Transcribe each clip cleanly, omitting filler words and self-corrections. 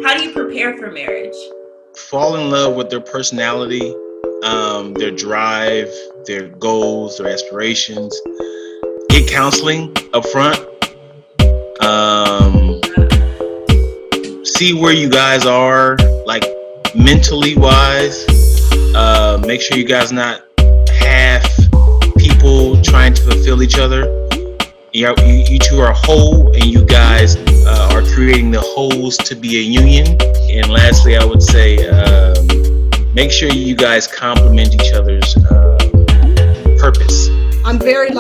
How do you prepare for marriage? Fall in love with their personality, their drive, their goals, their aspirations. Get counseling up front. See where you guys are, like mentally wise. Make sure you guys not half people trying to fulfill each other. You two are whole, and you guys are creating the wholes to be a union. And lastly, I would say make sure you guys complement each other's purpose. I'm very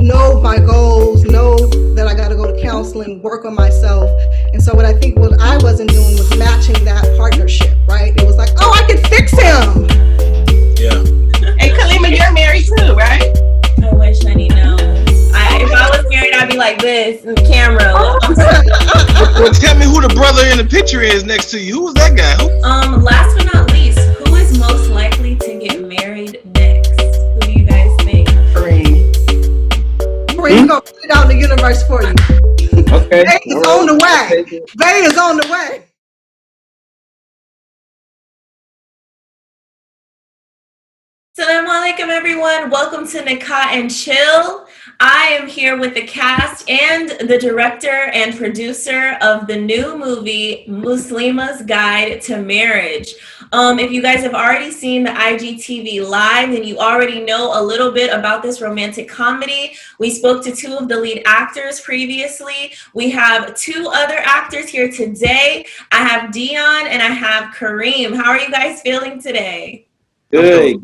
know my goals, know that I got to go to counseling, work on myself. And so what I wasn't doing was matching that partnership, right? It was like, oh, I can fix him. Yeah. Hey, Kalima, you're married too, right? I wish I didn't know. If I was married, I'd be like this in the camera. Well, tell me who the brother in the picture is next to you. Who's that guy? Last but not least, who is most likely to get married next? Who do you guys think? Kareem. Kareem gonna put it out in the universe for you. Okay. Bay is on the way. Bay is on the way. Assalamu alaikum, everyone. Welcome to Nikah and Chill. I am here with the cast and the director and producer of the new movie, Muslimah's Guide to Marriage. If you guys have already seen the IGTV live, then you already know a little bit about this romantic comedy. We spoke to two of the lead actors previously. We have two other actors here today. I have Dion and I have Kareem. How are you guys feeling today? Good.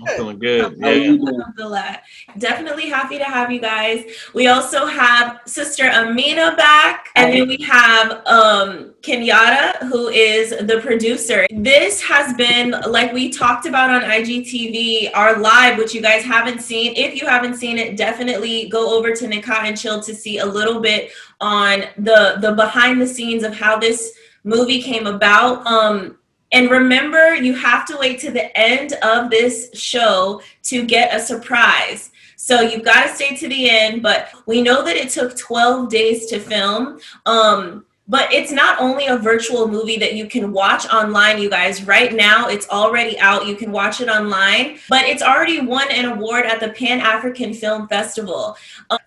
I'm feeling good. Yeah. Definitely happy to have you guys. We also have Sister Aminah back, and then we have KENYATTA, who is the producer. This has been, like we talked about on IGTV, our live, which you guys haven't seen. If you haven't seen it, definitely go over to Nikah and Chill to see a little bit on the behind the scenes of how this movie came about. And remember, you have to wait to the end of this show to get a surprise. So you've got to stay to the end, but we know that it took 12 days to film. But it's not only a virtual movie that you can watch online, you guys. Right now, it's already out. You can watch it online, but it's already won an award at the Pan-African Film Festival.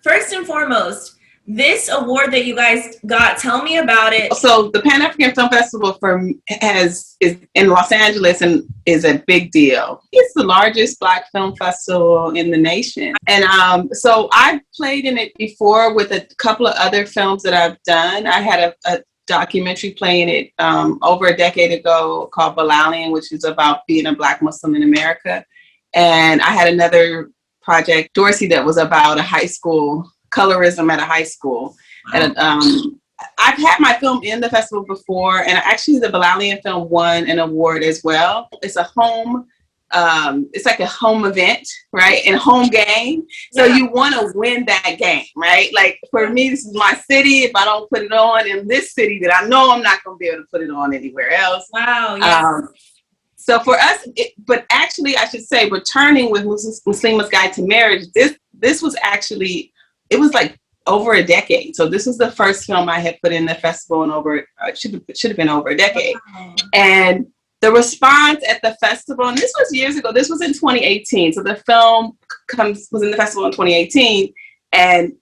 First and foremost, this award that you guys got, tell me about it. So the Pan-African Film Festival is in Los Angeles and is a big deal. It's the largest Black film festival in the nation. And so I played in it before with a couple of other films that I've done. I had a documentary playing it over a decade ago called Balalian, which is about being a Black Muslim in America. And I had another project, Dorsey, that was about a high school colorism at a high school. And I've had my film in the festival before, and actually the Balalian film won an award as well. It's a home, it's like a home event, right? And home game. So you want to win that game, right? Like for me, this is my city. If I don't put it on in this city, then I know I'm not going to be able to put it on anywhere else. Wow. Yeah. So for us, but actually I should say, returning with Muslimah's Guide to Marriage, this was actually, it was like over a decade. So this was the first film I had put in the festival, and it should have been over a decade. Wow. And the response at the festival, and this was years ago, this was in 2018. So the film was in the festival in 2018, and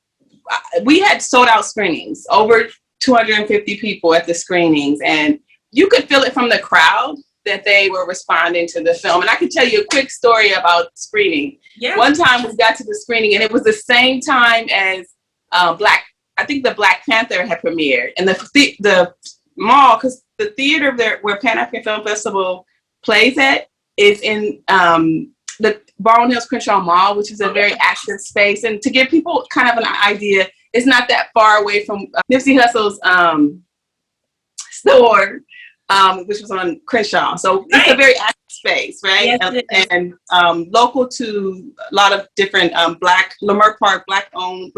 we had sold out screenings, over 250 people at the screenings, and you could feel it from the crowd that they were responding to the film. And I can tell you a quick story about screening. Yeah. One time we got to the screening, and it was the same time as I think the Black Panther had premiered. And the mall, because the theater there where Pan-African Film Festival plays at is in the Baldwin Hills Crenshaw Mall, which is a very active space. And to give people kind of an idea, it's not that far away from Nipsey Hussle's store, which was on Crenshaw. So it's a very active space, right? Yes, and local to a lot of different Leimert Park, Black-owned,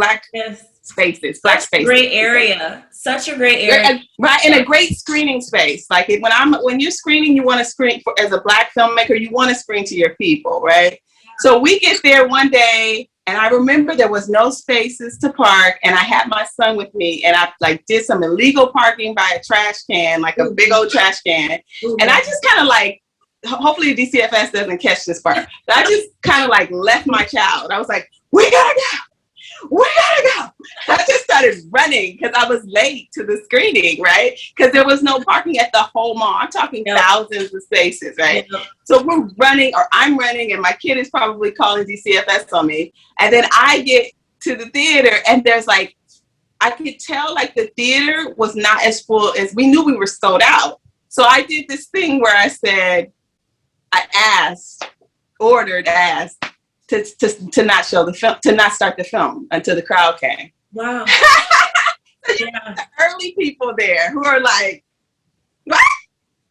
spaces, Black spaces. Great area. Such a great area. Right, and a great screening space. Like when you're screening, you want to screen as a Black filmmaker, you want to screen to your people, right? So we get there one day, And I remember there was no spaces to park, and I had my son with me, and I like did some illegal parking by a trash can, like a big old trash can. And I just kind of like, hopefully DCFS doesn't catch this part, but I just kind of like left my child. I was like, we gotta go. We gotta go. I just started running because I was late to the screening, right? Because there was no parking at the whole mall. I'm talking thousands of spaces, right? So we're running, or I'm running, and my kid is probably calling DCFS on me. And then I get to the theater, and there's like, I could tell like the theater was not as full as we knew we were sold out. So I did this thing where I said, ordered to not show the film, to not start the film until the crowd came. Wow. So you got the early people there who are like, what?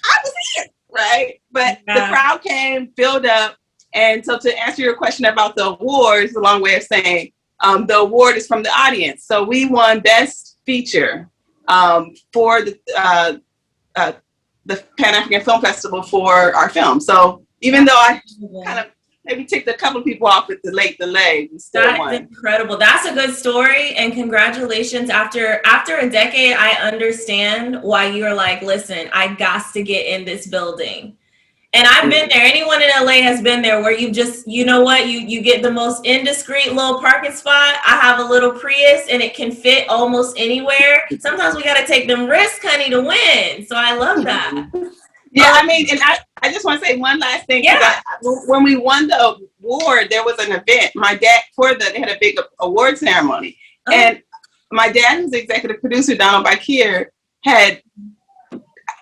I was here, right? But the crowd came, filled up. And so to answer your question about the awards, a long way of saying, the award is from the audience. So we won Best Feature for the Pan-African Film Festival for our film. So even though I kind of maybe ticked a couple of people off with the late delay, we still won. That's incredible. That's a good story, and congratulations. After a decade, I understand why you're like, listen, I got to get in this building. And I've been there. Anyone in LA has been there where you just, you know what, you get the most indiscreet little parking spot. I have a little Prius and it can fit almost anywhere. Sometimes we got to take them risks, honey, to win. So I love that. Yeah, I mean, and I just want to say one last thing. Yeah. When we won the award, there was an event. My dad, they had a big award ceremony. Oh. And my dad, who's the executive producer, Donald Bakir,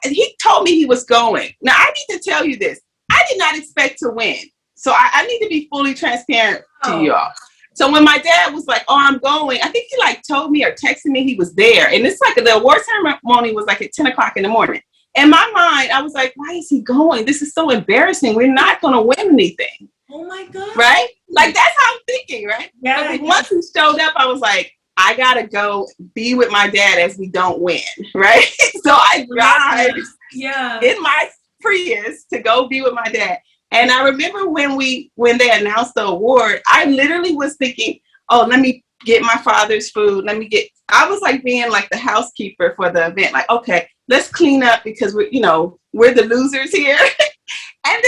he told me he was going. Now, I need to tell you this. I did not expect to win. So I need to be fully transparent to you all. So when my dad was like, oh, I'm going, I think he like told me or texted me he was there. And it's like the award ceremony was like at 10 o'clock in the morning. In my mind, I was like, why is he going? This is so embarrassing. We're not going to win anything. Oh, my God. Right? Like, that's how I'm thinking, right? Yeah. But once he showed up, I was like, I got to go be with my dad as we don't win, right? So I drive in my Prius to go be with my dad. And I remember when they announced the award, I literally was thinking, oh, let me get my father's food. I was like being like the housekeeper for the event. Like, okay, let's clean up because we're the losers here. And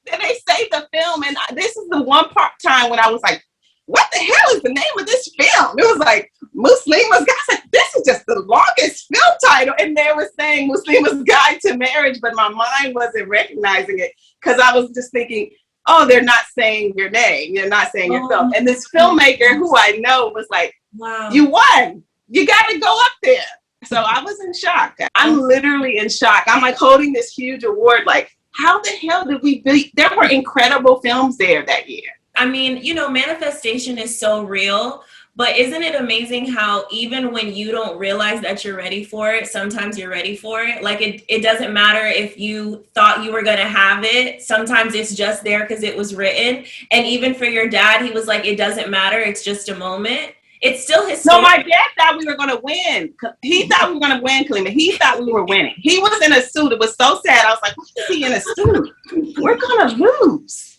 then they saved the film. And this is the one time when I was like, what the hell is the name of this film? It was like Muslimah's Guide. This is just the longest film title. And they were saying Muslimah's Guide to Marriage, but my mind wasn't recognizing it because I was just thinking, oh, they're not saying your name. They're not saying your film. And this filmmaker who I know was like, wow, you won. You got to go up there. So I was in shock. I'm literally in shock. I'm like holding this huge award. Like, how the hell did we beat? There were incredible films there that year. I mean, manifestation is so real, but isn't it amazing how even when you don't realize that you're ready for it, sometimes you're ready for it. Like it doesn't matter if you thought you were going to have it. Sometimes it's just there because it was written. And even for your dad, he was like, it doesn't matter. It's just a moment. It's still his story. No, my dad thought we were going to win. He thought we were going to win, Kareem. He thought we were winning. He was in a suit. It was so sad. I was like, why is he in a suit? We're going to lose.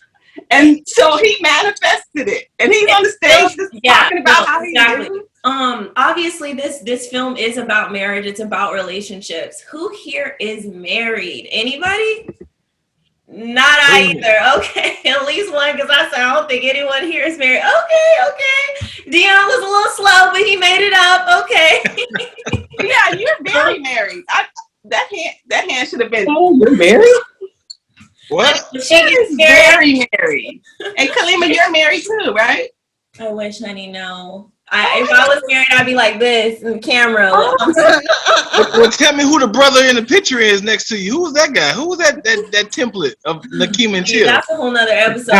And so he manifested it. And he's on the stage just talking about how he knew. Obviously this film is about marriage. It's about relationships. Who here is married? Anybody? Not I either. Okay, at least one, because I said I don't think anyone here is married. Okay. Dion was a little slow, but he made it up. Okay. Yeah, you're very married. That hand should have been. Oh, you're married? What? She is very married. And Kalima, you're married too, right? I wish, honey, no. If I was married, I'd be like this in the camera. Well, tell me who the brother in the picture is next to you. Who was that guy? Who was that template of Nikah And Chill? That's a whole nother episode.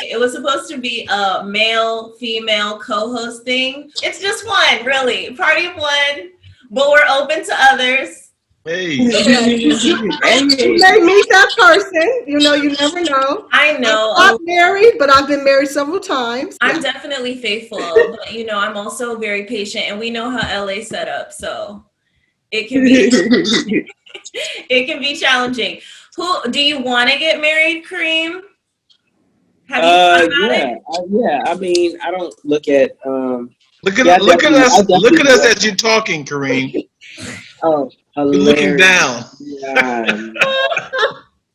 It was supposed to be a male-female co-host thing. It's just one, really. Party of one, but we're open to others. Hey. You may meet that person. You never know. I know. I'm not married, but I've been married several times. I'm definitely faithful, but I'm also very patient, and we know how LA set up, so it can be challenging. Who do you want to get married, Kareem? Have you thought about Yeah, it? yeah. I mean, I don't look at. Look at Yeah, I look at definitely, I us. Look definitely at us do. as you're talking, Kareem. Oh, You're looking hilarious! down. Yeah,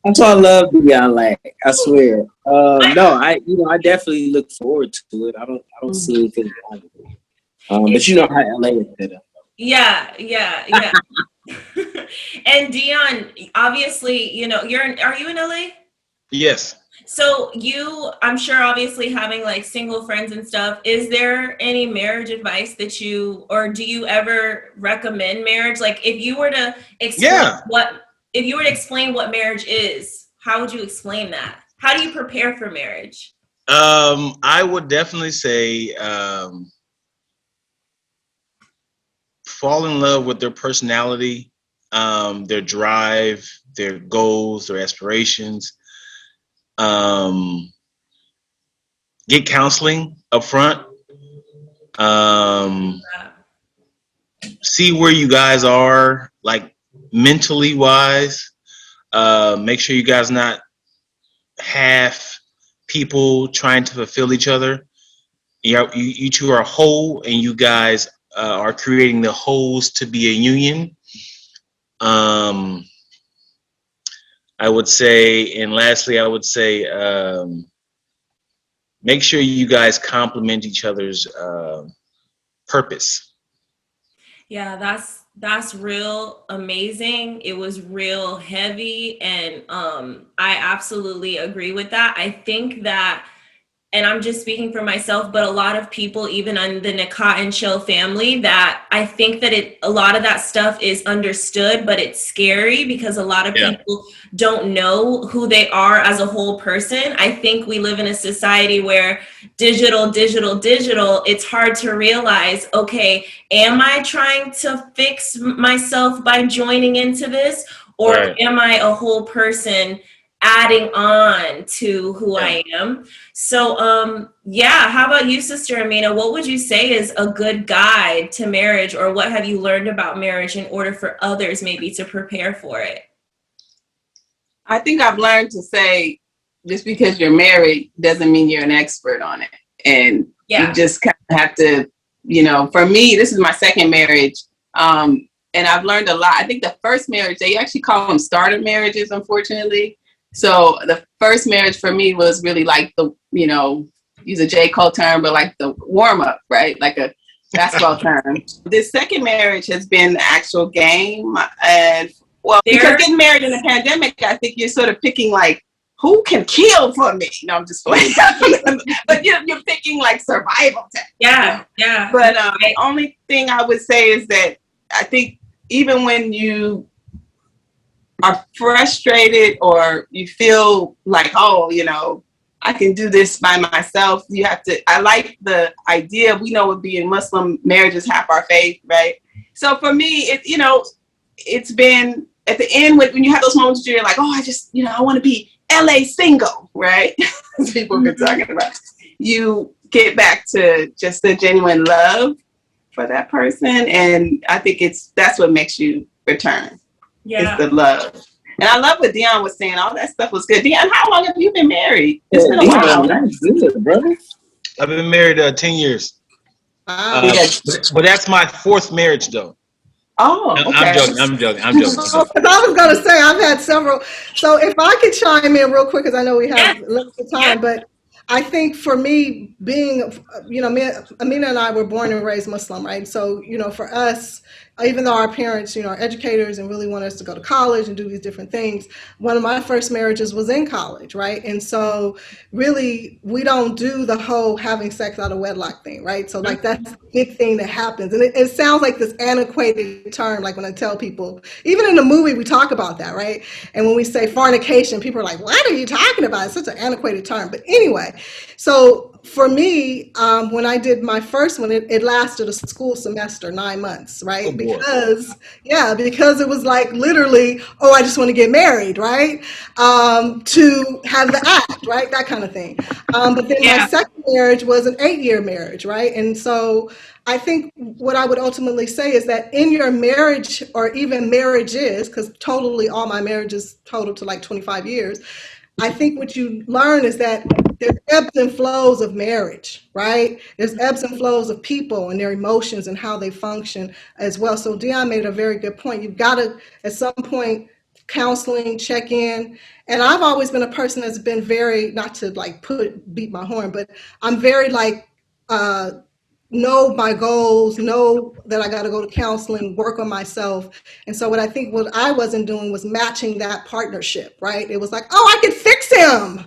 that's why I love Dion. Like, I swear. No, I definitely look forward to it. I don't see anything wrong with it. But you know how LA is set up. Yeah, yeah, yeah. And Dion, obviously, are you in LA? Yes. So I'm sure obviously having like single friends and stuff, is there any marriage advice or do you ever recommend marriage? Like if you were to Yeah. explain what marriage is, how would you explain that? How do you prepare for marriage? I would definitely say fall in love with their personality, their drive, their goals, their aspirations. Get counseling up front. See where you guys are, like mentally wise. Make sure you guys not half people trying to fulfill each other. You two are whole, and you guys are creating the wholes to be a union. I would say, and lastly, I would say, make sure you guys complement each other's purpose. Yeah, that's real amazing. It was real heavy, and I absolutely agree with that. I think that, and I'm just speaking for myself, but a lot of people, even on the Nikah and Chill family, that I think that a lot of that stuff is understood, but it's scary because a lot of people don't know who they are as a whole person. I think we live in a society where digital, it's hard to realize, okay, am I trying to fix myself by joining into this? Or am I a whole person adding on to who I am? So, how about you, Sister Aminah? What would you say is a good guide to marriage, or what have you learned about marriage in order for others maybe to prepare for it? I think I've learned to say, just because you're married doesn't mean you're an expert on it. And you just kind of have to, for me, this is my second marriage. And I've learned a lot. I think the first marriage, they actually call them starter marriages, unfortunately. So the first marriage for me was really like use a J. Cole term, but like the warm up, right? Like a basketball term. This second marriage has been the actual game. And because getting married in a pandemic, I think you're sort of picking like, who can kill for me? No, I'm just playing. But you're picking like survival tactics. Yeah. But the only thing I would say is that I think even when you are frustrated or you feel like, I can do this by myself, I like the idea. We know with being Muslim, marriage is half our faith, right? So for me, it's been at the end when you have those moments where you're like, I want to be LA single, right? As people have been talking about. You get back to just the genuine love for that person. And I think that's what makes you return. It's the love. And I love what Dion was saying. All that stuff was good. Dion, how long have you been married? It's been a while. That's good, brother. I've been married 10 years. But that's my fourth marriage, though. Oh, okay. I'm joking. Because I was going to say, I've had several. So if I could chime in real quick, because I know we have limited time, but I think for me, being, Aminah and I were born and raised Muslim, right? So, for us, even though our parents, are educators and really want us to go to college and do these different things, one of my first marriages was in college, right? And so really, we don't do the whole having sex out of wedlock thing, right? So like that's the big thing that happens. And it sounds like this antiquated term, like when I tell people, even in the movie, we talk about that, right? And when we say fornication, people are like, what are you talking about? It's such an antiquated term. But anyway, so for me, when I did my first one, it lasted a school semester, 9 months, right? Oh, because it was like literally, I just want to get married, right? To have the act, right? That kind of thing. But then my second marriage was an 8-year marriage, right? And so I think what I would ultimately say is that in your marriage, or even marriages, because totally all my marriages total to like 25 years, I think what you learn is that there's ebbs and flows of marriage, right? There's ebbs and flows of people and their emotions and how they function as well. So Dion made a very good point. You've got to, at some point, counseling, check in. And I've always been a person that's been very, not to like beat my horn, but I'm very like, know my goals, know that I got to go to counseling, work on myself. And so what I wasn't doing was matching that partnership, right? It was like, oh, I can fix him.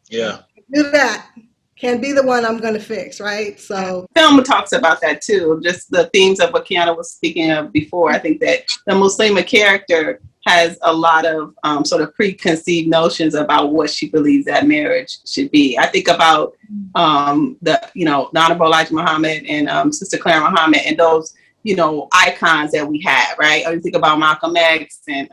Yeah. Do that. Can be the one I'm going to fix, right? So film talks about that too, just the themes of what Kiana was speaking of before. I think that the Muslimah character has a lot of sort of preconceived notions about what she believes that marriage should be. I think about the Honorable Elijah Muhammad and Sister Clara Muhammad and those icons that we have, right? I think about Malcolm X and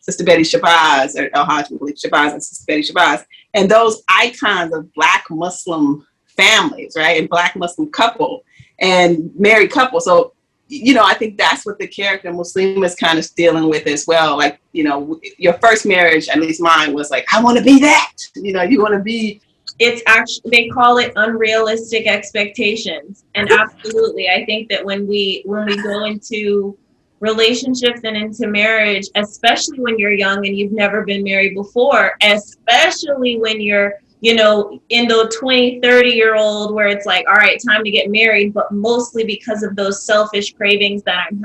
Sister Betty Shabazz, or HAJJAH Shabazz and Sister Betty Shabazz, and those icons of Black Muslim families, right? And Black Muslim couple and married couple. So, I think that's what the character Muslimah is kind of dealing with as well. Like, your first marriage, at least mine, was like, I want to be that. You want to be. It's actually, they call it unrealistic expectations. And absolutely, I think that when we go into relationships and into marriage, especially when you're young and you've never been married before, especially when you're, in the 20, 30-year-old where it's like, all right, time to get married, but mostly because of those selfish cravings that I'm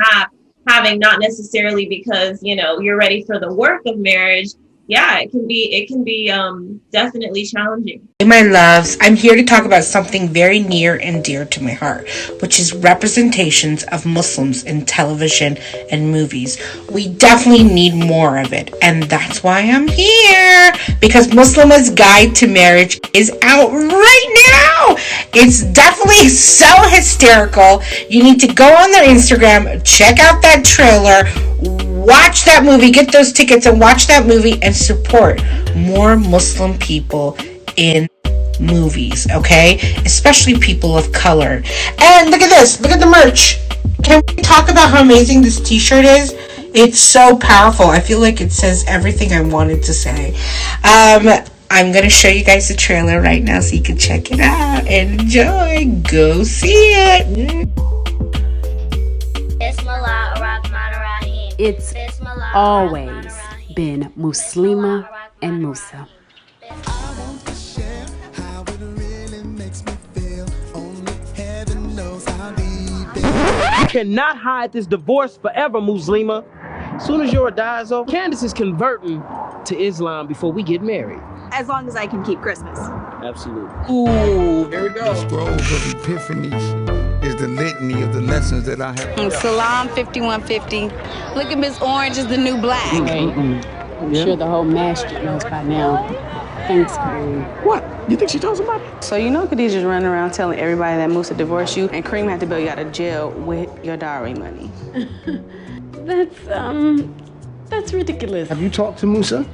having, not necessarily because, you're ready for the work of marriage. Yeah, it can be definitely challenging. Hey, my loves, I'm here to talk about something very near and dear to my heart, which is representations of Muslims in television and movies. We definitely need more of it, and that's why I'm here, because Muslimah's Guide to Marriage is out right now. It's definitely so hysterical. You need to go on their Instagram, check out that trailer, watch that movie, get those tickets and watch that movie and support more Muslim people in movies, okay? Especially people of color. And look at this, look at the merch. Can we talk about how amazing this t-shirt is? It's so powerful. I feel like it says everything I wanted to say. I'm going to show you guys the trailer right now so you can check it out and enjoy. Go see it. It's always been Muslimah and Musa. You cannot hide this divorce forever, Muslimah. Soon as Yora dies, Candace is converting to Islam before we get married. As long as I can keep Christmas. Absolutely. Ooh, here we go. The scroll of Epiphany is the litany of the lessons that I have. Salam 5150. Look at Miss Orange is the new black. I'm sure the whole masjid knows by now. Thanks, Kareem. What? You think she told somebody? So Khadijah's running around telling everybody that Musa divorced you and Kareem had to bail you out of jail with your dowry money. That's ridiculous. Have you talked to Musa?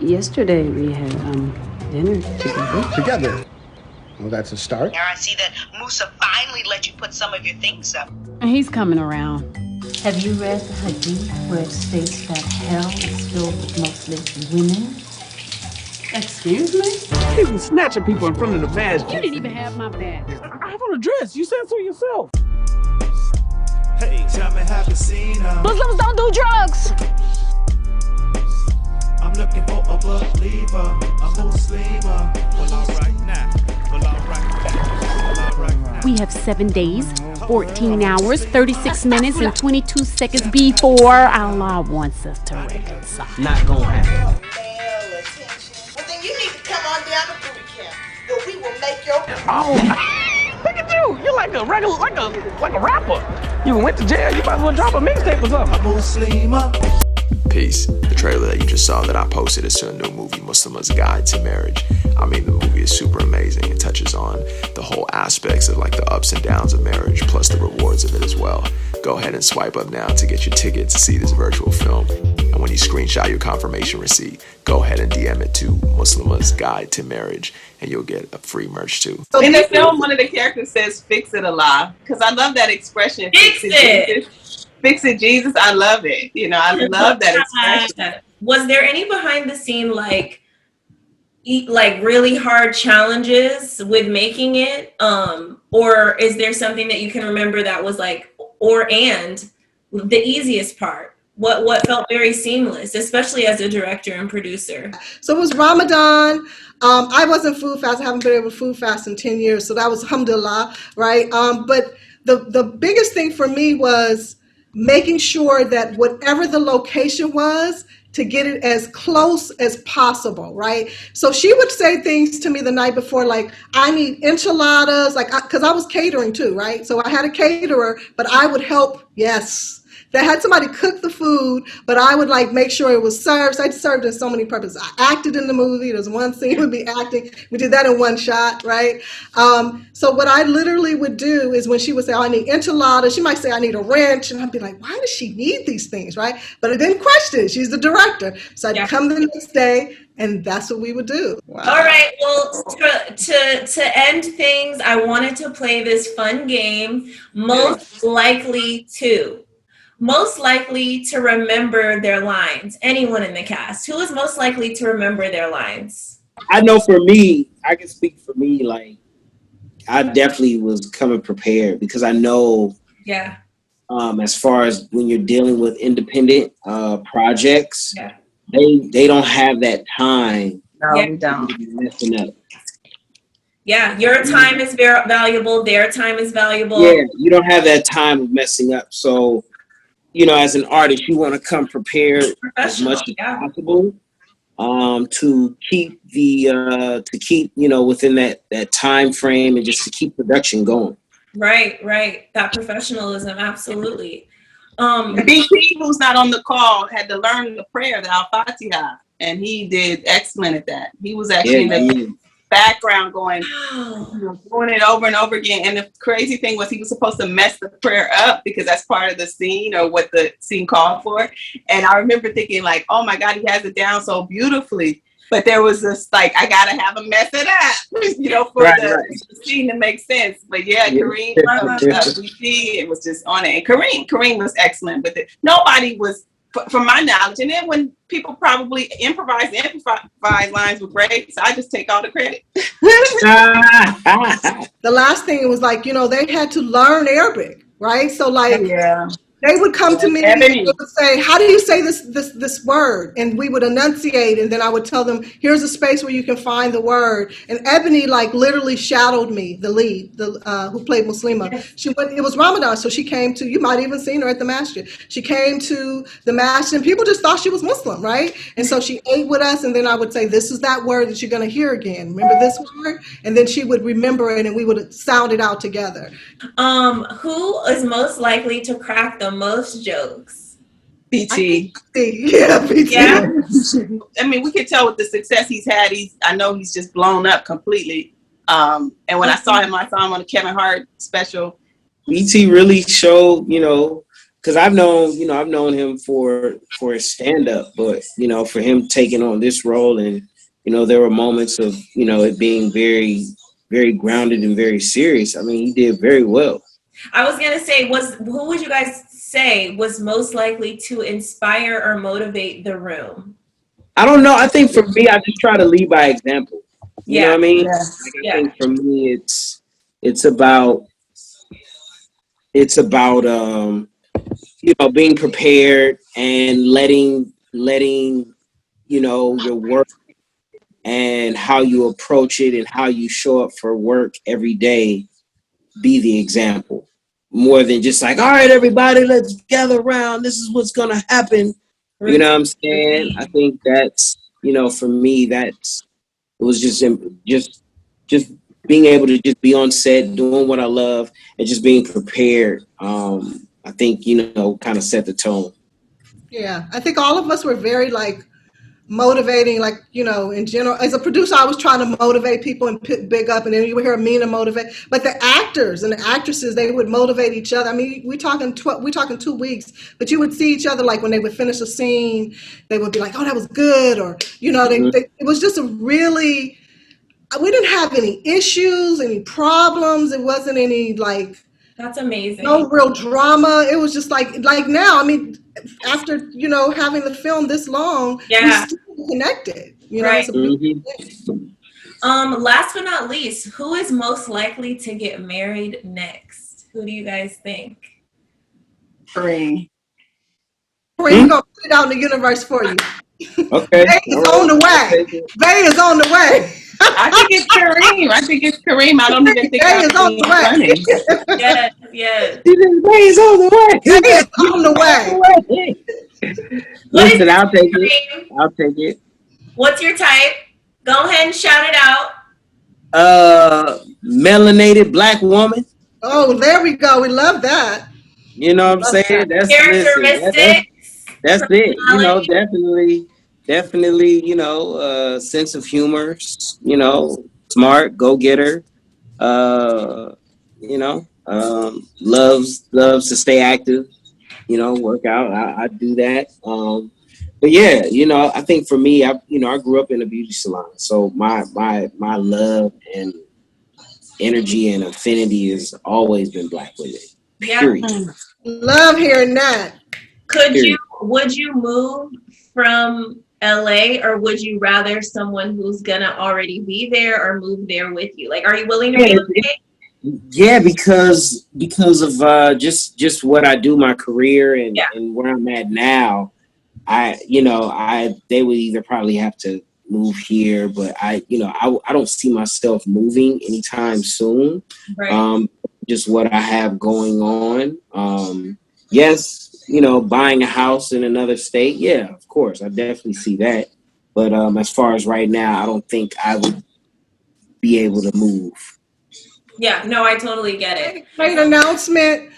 Yesterday we had dinner together. Well, that's a start. I see that Musa finally let you put some of your things up. And he's coming around. Have you read the hadith where it states that hell is filled with mostly women? Excuse me? He's been snatching people in front of the masjid. You didn't even have my back. I have on a dress. You said so yourself. Hey, tell me, have you seen her? Muslims don't do drugs. I'm looking for a believer, a Muslimah. Well, all right now. Well, all right now. We have 7 days, 14 hours, 36 minutes, and 22 seconds before Allah wants us to reconcile. Not gonna happen. Well, then you need to come on down to boot camp, but we will make your. Oh, look at you! You're like a regular, like a rapper. You went to jail. You might as well drop a mixtape or something. A Muslimah. Peace. The trailer that you just saw that I posted is to a new movie, Muslimah's Guide to Marriage. I mean, the movie is super amazing. It touches on the whole aspects of like the ups and downs of marriage, plus the rewards of it as well. Go ahead and swipe up now to get your ticket to see this virtual film. And when you screenshot your confirmation receipt, go ahead and DM it to Muslimah's Guide to Marriage, and you'll get a free merch too. In the film, one of the characters says, "Fix it, Allah," because I love that expression. Fix it. Jesus. Fix it, Jesus. I love it. I love that expression. Was there any behind the scene, like, like really hard challenges with making it? Or is there something that you can remember that was like, and the easiest part? What felt very seamless, especially as a director and producer? So it was Ramadan. I wasn't food fast. I haven't been able to food fast in 10 years. So that was alhamdulillah, right? But the biggest thing for me was making sure that whatever the location was, to get it as close as possible, right? So she would say things to me the night before, like, I need enchiladas, like, because I was catering too, right? So I had a caterer, but I would help, yes. They had somebody cook the food, but I would like make sure it was served. So I served in so many purposes. I acted in the movie. There's one scene with me acting. We did that in one shot, right? So what I literally would do is when she would say, oh, I need enchiladas, she might say, I need a wrench. And I'd be like, why does she need these things, right? But I didn't question it. She's the director. So I'd come the next day, and that's what we would do. Wow. All right. Well, to end things, I wanted to play this fun game. Most likely to remember their lines. Anyone in the cast, who is most likely to remember their lines? I know for me, I can speak for me. Like, I definitely was coming prepared because I know. Yeah. As far as when you're dealing with independent projects, they don't have that time. No, we don't. Messing up. Yeah, your time is very valuable. Their time is valuable. Yeah, you don't have that time of messing up. So, as an artist, you want to come prepared as much as possible to keep within that time frame and just to keep production going. Right. That professionalism, absolutely. BT, who's not on the call, had to learn the prayer, the Al-Fatiha, and he did excellent at that. He was actually in the background doing it over and over again. And the crazy thing was he was supposed to mess the prayer up because that's part of the scene or what the scene called for. And I remember thinking like, oh my God, he has it down so beautifully. But there was this like, I gotta have him mess it up, for the scene to make sense. But Kareem, it was just on it. And Kareem was excellent with it. Nobody was, from my knowledge. And then when people probably improvise lines were great, so I just take all the credit. The last thing was like, they had to learn Arabic, right? So like, they would come to me and they would say, how do you say this word? And we would enunciate, and then I would tell them, here's a space where you can find the word. And Ebony like literally shadowed me, the lead, who played Muslimah. It was Ramadan, so she came to, you might even seen her at the masjid. She came to the masjid and people just thought she was Muslim, right? And so she ate with us, and then I would say, this is that word that you're gonna hear again. Remember this word? And then she would remember it and we would sound it out together. Who is most likely to crack the most jokes? PT. PT. Yeah. I mean, we can tell with the success he's had. I know he's just blown up completely. And when I saw him on the Kevin Hart special. PT really showed, because I've known him for his stand up, but for him taking on this role, and there were moments of it being very, very grounded and very serious. I mean, he did very well. I was gonna say, who would you guys say was most likely to inspire or motivate the room? I don't know. I think for me, I just try to lead by example. You know what I mean? Yeah. I think for me, it's about being prepared and letting your work and how you approach it and how you show up for work every day be the example, more than just like, all right, everybody, let's gather around. This is what's going to happen. You know what I'm saying? I think that's, for me, it was just being able to just be on set, doing what I love, and just being prepared. I think, kind of set the tone. Yeah, I think all of us were very motivating, in general. As a producer, I was trying to motivate people and big up, and then you would hear Aminah motivate. But the actors and the actresses, they would motivate each other. I mean, we're talking 2 weeks, but you would see each other, like when they would finish a scene, they would be like, oh, that was good, or, it was just we didn't have any issues, any problems. It wasn't any that's amazing. No real drama. It was just like now, I mean, after, having the film this long, we still connected, Right. Last but not least, who is most likely to get married next? Who do you guys think? Kareem. Kareem, we're gonna put it out in the universe for you. Okay. Bay is on the way. Bay is on the way. I think it's Kareem. I don't even think Bay is on the way. Yes. Bay is on the way. Bay is on the way. Listen, I'll take it. I'll take it. What's your type? Go ahead and shout it out. Melanated black woman. Oh, there we go. We love that. You know what I'm saying? That's characteristics. That's it. You know, definitely. You know, sense of humor. You know, smart, go getter. You know, loves to stay active. You know, work out. I do that. But yeah, you know, I think for me, I grew up in a beauty salon, so my love and energy and affinity has always been black women. Period. Yeah. Love hearing that. Would you move from LA, or would you rather someone who's gonna already be there or move there with you? Like, are you willing to relocate? Yeah, because of just what I do, my career and where I'm at now. They would either probably have to move here, but I don't see myself moving anytime soon. Right. Just what I have going on. Yes, you know, buying a house in another state. Yeah, of course, I definitely see that. But as far as right now, I don't think I would be able to move. Yeah, no, I totally get it. Great announcement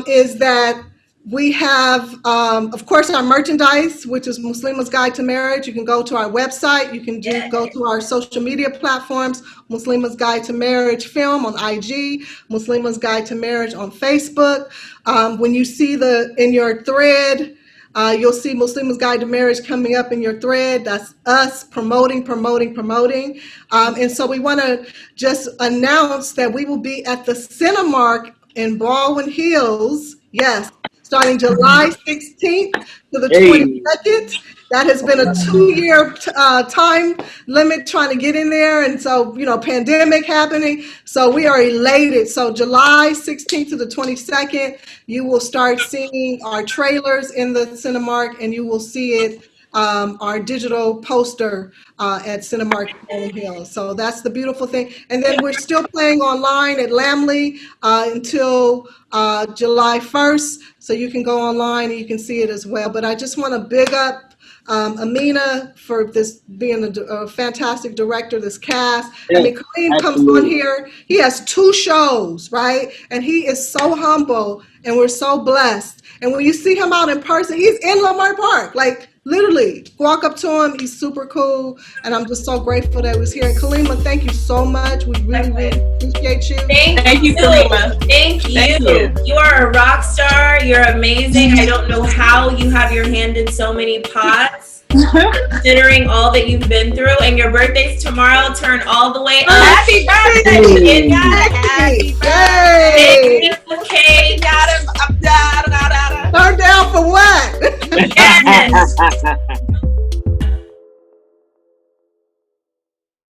is that we have, of course, our merchandise, which is Muslimah's Guide to Marriage. You can go to our website. You can go to our social media platforms, Muslimah's Guide to Marriage Film on IG, Muslimah's Guide to Marriage on Facebook. When you see in your thread, you'll see Muslimah's Guide to Marriage coming up in your thread. That's us promoting. And so we want to just announce that we will be at the Cinemark in Baldwin Hills. Yes. Starting July 16th to the 22nd. That has been a 2-year time limit trying to get in there. And so, you know, pandemic happening. So we are elated. So July 16th to the 22nd, you will start seeing our trailers in the Cinemark, and you will see it, our digital poster at Cinemark Baldwin Hills. So that's the beautiful thing. And then we're still playing online at Lamley until July 1st. So you can go online and you can see it as well. But I just want to big up Aminah for this being a fantastic director, this cast. Yeah, I mean, Kareem comes on here. He has 2 shows, right? And he is so humble, and we're so blessed. And when you see him out in person, he's in Lamar Park. Like, literally, walk up to him. He's super cool. And I'm just so grateful that he was here. And Kalima, thank you so much. We really, really appreciate you. Thank you, Kalima. Thank you. You are a rock star. You're amazing. I don't know how you have your hand in so many pots, considering all that you've been through. And your birthday's tomorrow. Turn all the way up. Happy birthday! Happy birthday! Big piece of cake. Turn down for what? Yes.